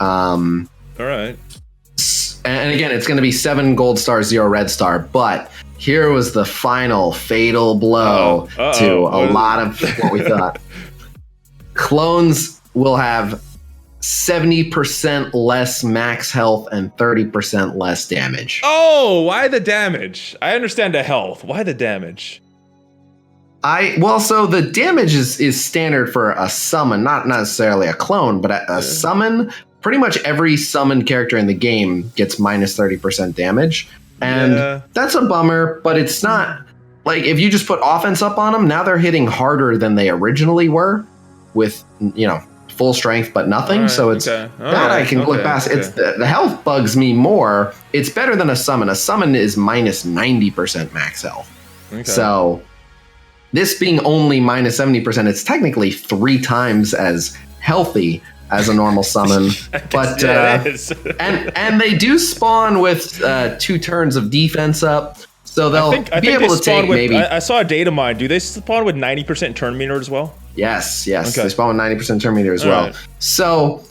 All right. And again, it's going to be 7 gold stars, 0 red star. But here was the final fatal blow to a lot of what we thought. Clones will have 70% less max health and 30% less damage. Oh, why the damage? I understand the health. Why the damage? So the damage is standard for a summon, not necessarily a clone, but a summon. Pretty much every summoned character in the game gets minus 30% damage. And that's a bummer, but it's not like if you just put offense up on them, now they're hitting harder than they originally were with, full strength, but nothing. Right, so it's I can look past. It's the health bugs me more. It's better than a summon. A summon is minus 90% max health. Okay. So this being only minus 70%, it's technically 3 times as healthy as a normal summon. But and they do spawn with 2 turns of defense up. So they'll be able to take maybe. I saw a data mine. Do they spawn with 90% turn meter as well? Yes. Okay. They spawn with 90% turn meter as well. Right. So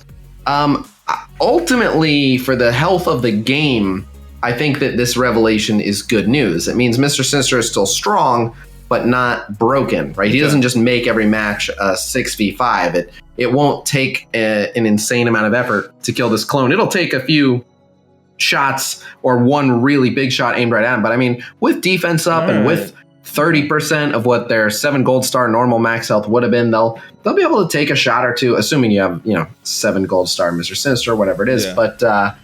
ultimately, for the health of the game, I think that this revelation is good news. It means Mr. Sinister is still strong, but not broken, right? He doesn't just make every match a 6v5. It won't take an insane amount of effort to kill this clone. It'll take a few shots or one really big shot aimed right at him. But I mean, with defense up and with 30% of what their 7 gold star normal max health would have been, they'll be able to take a shot or two, assuming you have 7 gold star Mr. Sinister, whatever it is. Yeah. But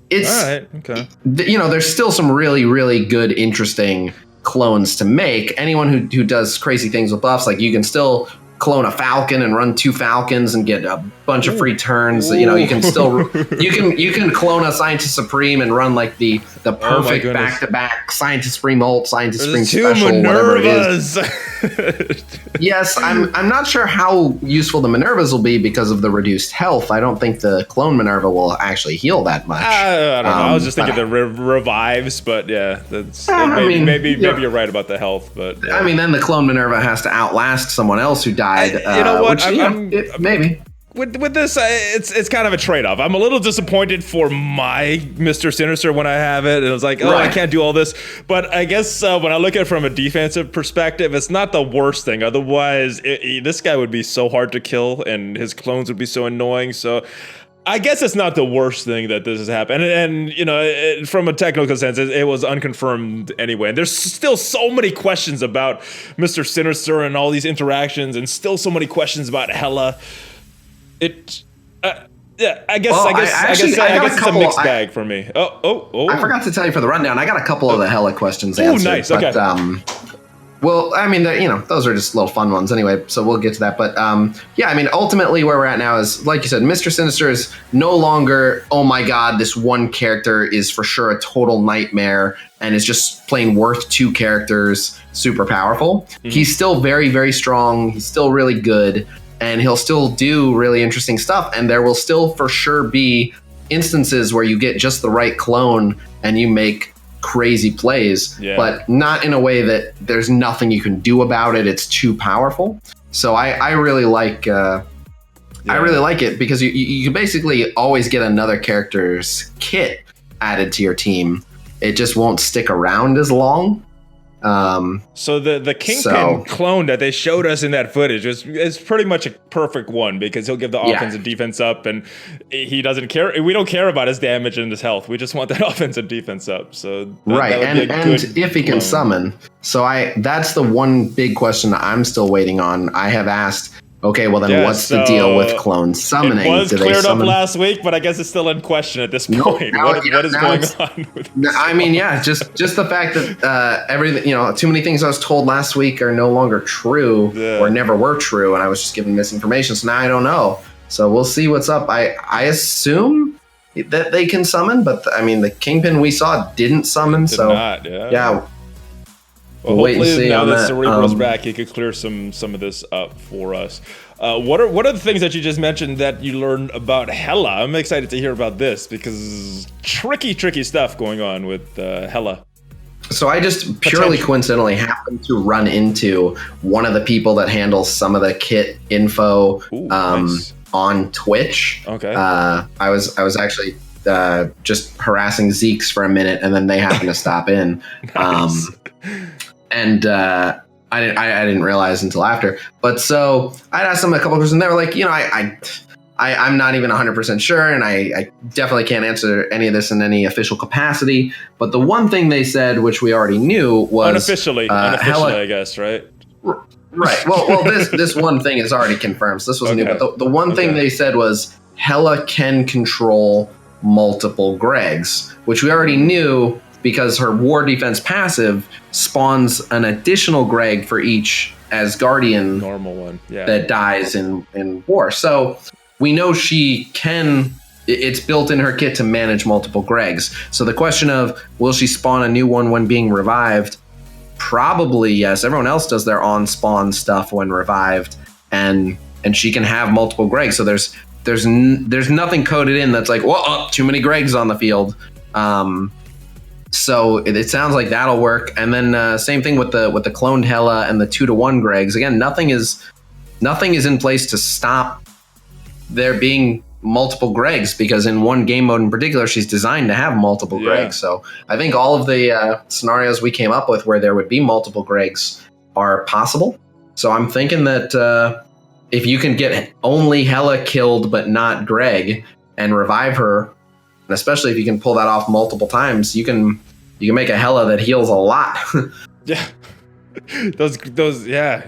it's all right. Okay. There's still some really, really good, interesting clones to make. Anyone who does crazy things with buffs, like you can still clone a falcon and run 2 falcons and get a bunch of free turns. You can still you can clone a Scientist Supreme and run like the perfect back-to-back Scientist Supreme ult, Scientist Supreme special, whatever it is. Yes, I'm not sure how useful the Minervas will be because of the reduced health. I don't think the clone Minerva will actually heal that much. I don't know. I was just thinking the revives, but yeah, maybe you're right about the health. But I mean, then the clone Minerva has to outlast someone else who died. You know what? Maybe. With this, it's kind of a trade-off. I'm a little disappointed for my Mr. Sinister when I have it. And it was like, I can't do all this. But I guess when I look at it from a defensive perspective, it's not the worst thing. Otherwise, this guy would be so hard to kill, and his clones would be so annoying. So I guess it's not the worst thing that this has happened. And from a technical sense, it was unconfirmed anyway. And there's still so many questions about Mr. Sinister and all these interactions, and still so many questions about Hela. I guess it's a mixed bag for me. Oh! I forgot to tell you for the rundown. I got a couple of the Hela questions answered. Oh, nice. Okay. Well, I mean, those are just little fun ones anyway, so we'll get to that. But ultimately where we're at now is, like you said, Mr. Sinister is no longer, oh my god, this one character is for sure a total nightmare and is just plain worth 2 characters, super powerful. Mm-hmm. He's still very, very strong. He's still really good. And he'll still do really interesting stuff. And there will still for sure be instances where you get just the right clone and you make crazy plays, but not in a way that there's nothing you can do about it. It's too powerful. So I really like I really like it because you basically always get another character's kit added to your team. It just won't stick around as long. So the Kingpin clone that they showed us in that footage is pretty much a perfect one because he'll give the offense and defense up, and he doesn't care. We don't care about his damage and his health. We just want that offense and defense up. So and if he can summon, that's the one big question that I'm still waiting on. I have asked. Okay, well then what's the deal with clones summoning? It was cleared up last week, but I guess it's still in question at this point. What is going on with this? I mean, just the fact that everything, too many things I was told last week are no longer true or never were true, and I was just given misinformation. So now I don't know. So we'll see what's up. I assume that they can summon, but I mean, the Kingpin we saw didn't summon. Yeah. Well, hopefully now that Cerebral's back, he could clear some of this up for us. What are the things that you just mentioned that you learned about Hela? I'm excited to hear about this because tricky stuff going on with Hela. So I just purely coincidentally happened to run into one of the people that handles some of the kit info on Twitch. Okay. I was actually just harassing Zeeks for a minute, and then they happened to stop in. Nice. And I didn't realize until after. But so I'd asked them a couple of questions. And they were like, I'm not even 100% sure, and I definitely can't answer any of this in any official capacity. But the one thing they said, which we already knew, was unofficially, Hela, I guess, right? Right. Well, this one thing is already confirmed. So this was new. But the one thing they said was Hela can control multiple Gregs, which we already knew, because her war defense passive spawns an additional Greg for each Asgardian normal one that dies in war. So we know she can, it's built in her kit to manage multiple Gregs. So the question of, will she spawn a new one when being revived? Probably yes. Everyone else does their on-spawn stuff when revived, and she can have multiple Gregs. So there's nothing coded in that's like, too many Gregs on the field. So it sounds like that'll work. And then same thing with the cloned Hela and the 2-to-1 Gregs. Again, nothing is in place to stop there being multiple Gregs, because in one game mode in particular, she's designed to have multiple Gregs. So I think all of the scenarios we came up with where there would be multiple Gregs are possible. So I'm thinking that if you can get only Hela killed but not Greg and revive her, and especially if you can pull that off multiple times, you can make a Hela that heals a lot. Yeah.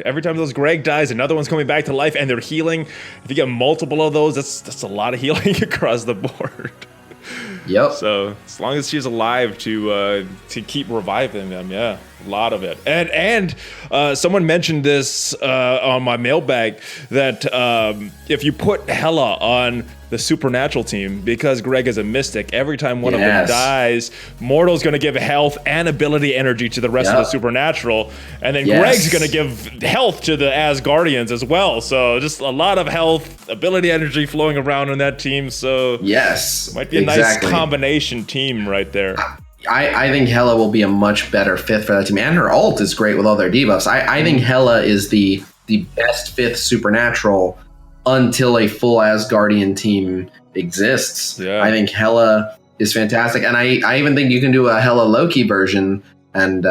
Every time those Greg dies, another one's coming back to life and they're healing. If you get multiple of those, that's a lot of healing across the board. Yep. So as long as she's alive to keep reviving them, a lot of it. And someone mentioned this on my mailbag that if you put Hela on the supernatural team, because Greg is a mystic, every time one of them dies, Mortal's going to give health and ability energy to the rest of the supernatural, and then Greg's going to give health to the Asgardians as well. So just a lot of health, ability energy flowing around in that team. So it might be a nice combination team right there. I think Hela will be a much better fifth for that team, and her ult is great with all their debuffs. I think Hela is the best fifth supernatural until a full Asgardian team exists. I think Hela is fantastic, and I even think you can do a Hela Loki version, and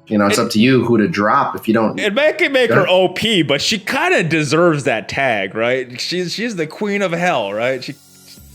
it's up to you who to drop if you don't. It can make her OP, but she kind of deserves that tag, right? She's the queen of hell, right? She's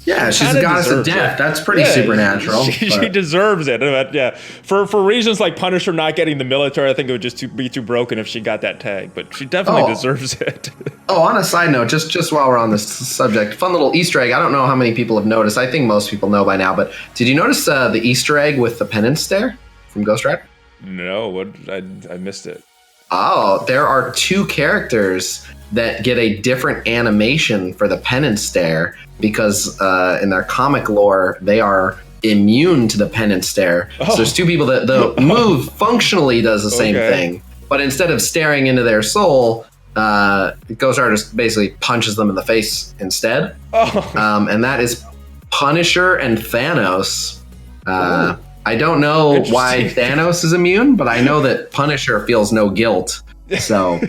a goddess of death. That's pretty supernatural. She deserves it. But for reasons like Punisher not getting the military, I think it would just be too broken if she got that tag. But she definitely deserves it. On a side note, just while we're on this subject, fun little Easter egg. I don't know how many people have noticed. I think most people know by now. But did you notice the Easter egg with the penance stare from Ghost Rider? No, I missed it. Oh, there are two characters that get a different animation for the penance stare, because in their comic lore, they are immune to the penance stare. So there's two people that the move functionally does the same thing, but instead of staring into their soul, Ghost Rider basically punches them in the face instead. And that is Punisher and Thanos. I don't know why Thanos is immune, but I know that Punisher feels no guilt So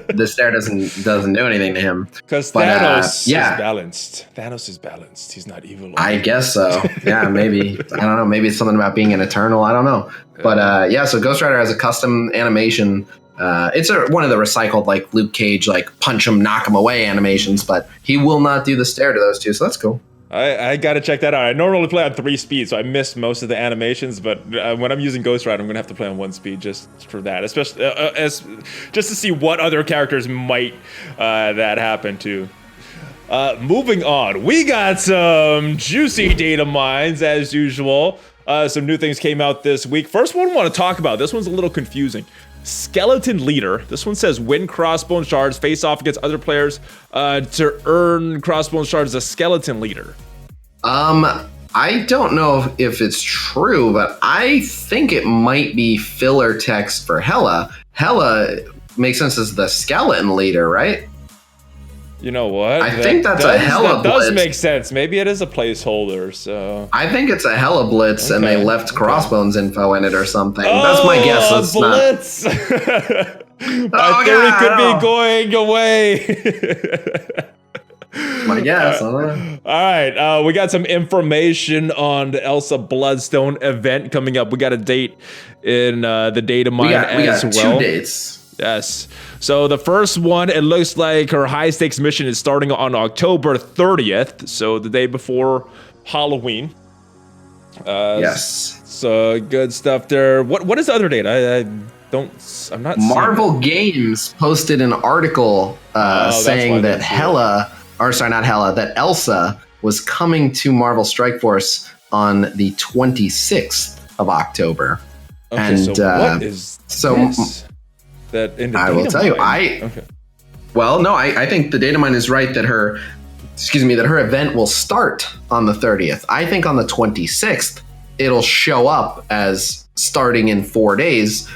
the stare doesn't do anything to him. Because Thanos is balanced. Thanos is balanced. He's not evil. I guess so. Yeah, maybe. I don't know. Maybe it's something about being an Eternal. I don't know. But so Ghost Rider has a custom animation. It's one of the recycled like Luke Cage, like punch him, knock him away animations. But he will not do the stare to those two. So that's cool. I got to check that out. I normally play on 3 speeds, so I missed most of the animations. But when I'm using Ghost Rider, I'm going to have to play on 1 speed just for that, especially just to see what other characters might that happen to. Moving on, we got some juicy data mines as usual. Some new things came out this week. First one I want to talk about. This one's a little confusing. Skeleton Leader. This one says win crossbone shards, face off against other players to earn crossbone shards as Skeleton Leader. I don't know if it's true, but I think it might be filler text for Hela. Hela makes sense as the Skeleton Leader, right? You know what? I think that's a Hela Blitz. That does make sense. Maybe it is a placeholder, so... I think it's a Hela Blitz, and they left Crossbones info in it or something. That's my guess. It's Blitz! My theory could be going away. My guess. All right, we got some information on the Elsa Bloodstone event coming up. We got a date in the data mine as well. We got 2 dates. Yes. So the first one, it looks like her high stakes mission is starting on October 30th. So the day before Halloween. Yes. So good stuff there. What is the other date? I'm not Marvel Games posted an article saying that that Elsa was coming to Marvel Strike Force on the 26th of October. Okay, and so what is this? That in the I will tell you. I think the data mine is right that her event will start on the 30th. I think on the 26th it'll show up as starting in 4 days,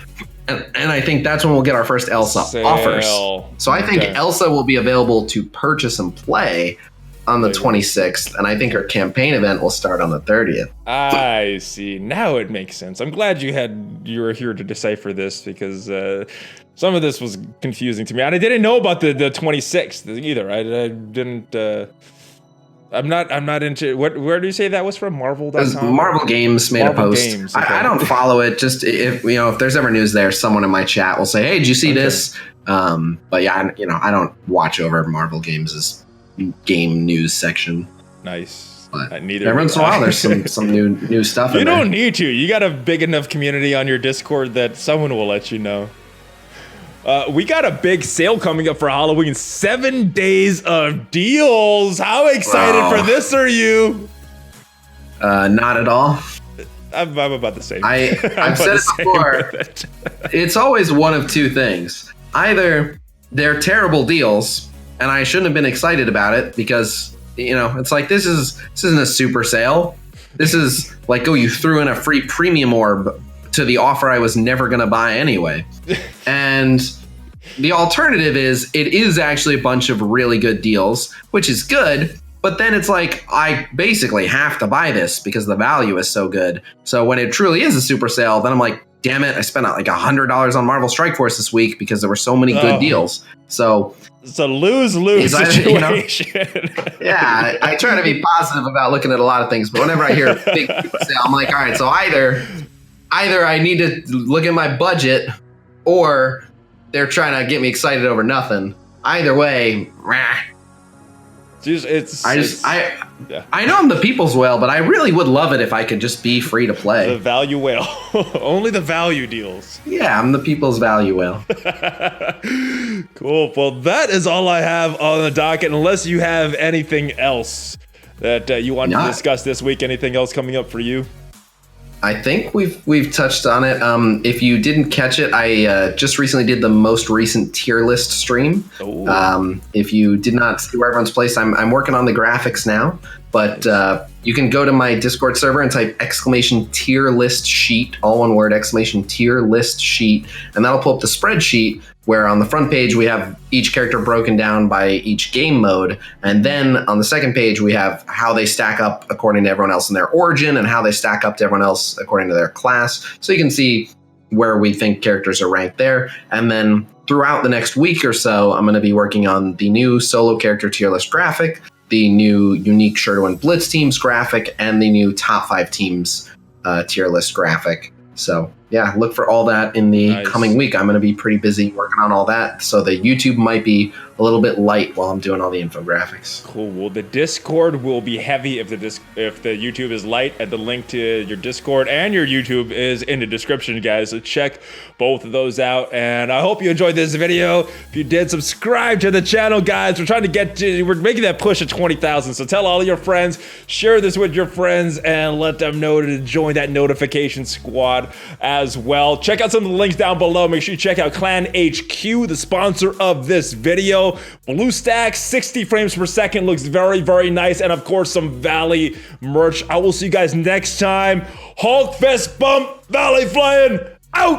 and I think that's when we'll get our first Elsa offers. So I think Elsa will be available to purchase and play on the 26th, and I think her campaign event will start on the 30th. I see. Now it makes sense. I'm glad you were here to decipher this, because some of this was confusing to me, and I didn't know about the 26th either. I didn't. I'm not into what. Where do you say that was from? Marvel.com? Marvel Games made Marvel a post. Games, okay. I don't follow it. Just if there's ever news there, someone in my chat will say, "Hey, did you see this?" But yeah, I don't watch over Marvel Games' game news section. Nice. But neither. Every once in a while, there's some new stuff. You don't need to. You got a big enough community on your Discord that someone will let you know. We got a big sale coming up for Halloween. 7 days of deals. How excited for this are you? Not at all. I'm about the same. I've said it before. It's always one of two things. Either they're terrible deals, and I shouldn't have been excited about it because, it's like this isn't a super sale. This is like, you threw in a free premium orb to the offer I was never going to buy anyway. And the alternative is it is actually a bunch of really good deals, which is good. But then it's like, I basically have to buy this because the value is so good. So when it truly is a super sale, then I'm like, damn it, I spent like $100 on Marvel Strike Force this week because there were so many good deals. So it's a lose-lose situation. Yeah, I try to be positive about looking at a lot of things, but whenever I hear a big super sale, I'm like, all right, so either I need to look at my budget, or they're trying to get me excited over nothing. Either way, I know I'm the people's whale, but I really would love it if I could just be free to play. The value whale. Only the value deals. Yeah, I'm the people's value whale. Cool. Well, that is all I have on the docket, unless you have anything else that you want to discuss this week. Anything else coming up for you? I think we've touched on it. If you didn't catch it, I just recently did the most recent tier list stream. If you did not see where everyone's placed, I'm working on the graphics now. But you can go to my Discord server and type !tier list sheet, all one word, !tier list sheet, and that'll pull up the spreadsheet where on the front page we have each character broken down by each game mode, and then on the second page we have how they stack up according to everyone else in their origin and how they stack up to everyone else according to their class. So you can see where we think characters are ranked there. And then throughout the next week or so, I'm going to be working on the new solo character tier list graphic, the new unique Sure to Win Blitz teams graphic, and the new top 5 teams tier list graphic. So yeah, look for all that in the coming week. I'm going to be pretty busy working on all that. So the YouTube might be a little bit light while I'm doing all the infographics. Cool. Well, the Discord will be heavy if the YouTube is light, and the link to your Discord and your YouTube is in the description, guys. So check both of those out. And I hope you enjoyed this video. If you did, subscribe to the channel, guys. We're trying to we're making that push at 20,000. So tell all of your friends, share this with your friends, and let them know to join that notification squad as well. Check out some of the links down below. Make sure you check out ClanHQ, the sponsor of this video. BlueStacks, 60 frames per second, looks very, very nice. And of course, some Valley merch. I will see you guys next time. Hulk fist bump, ValleyFlyin, out!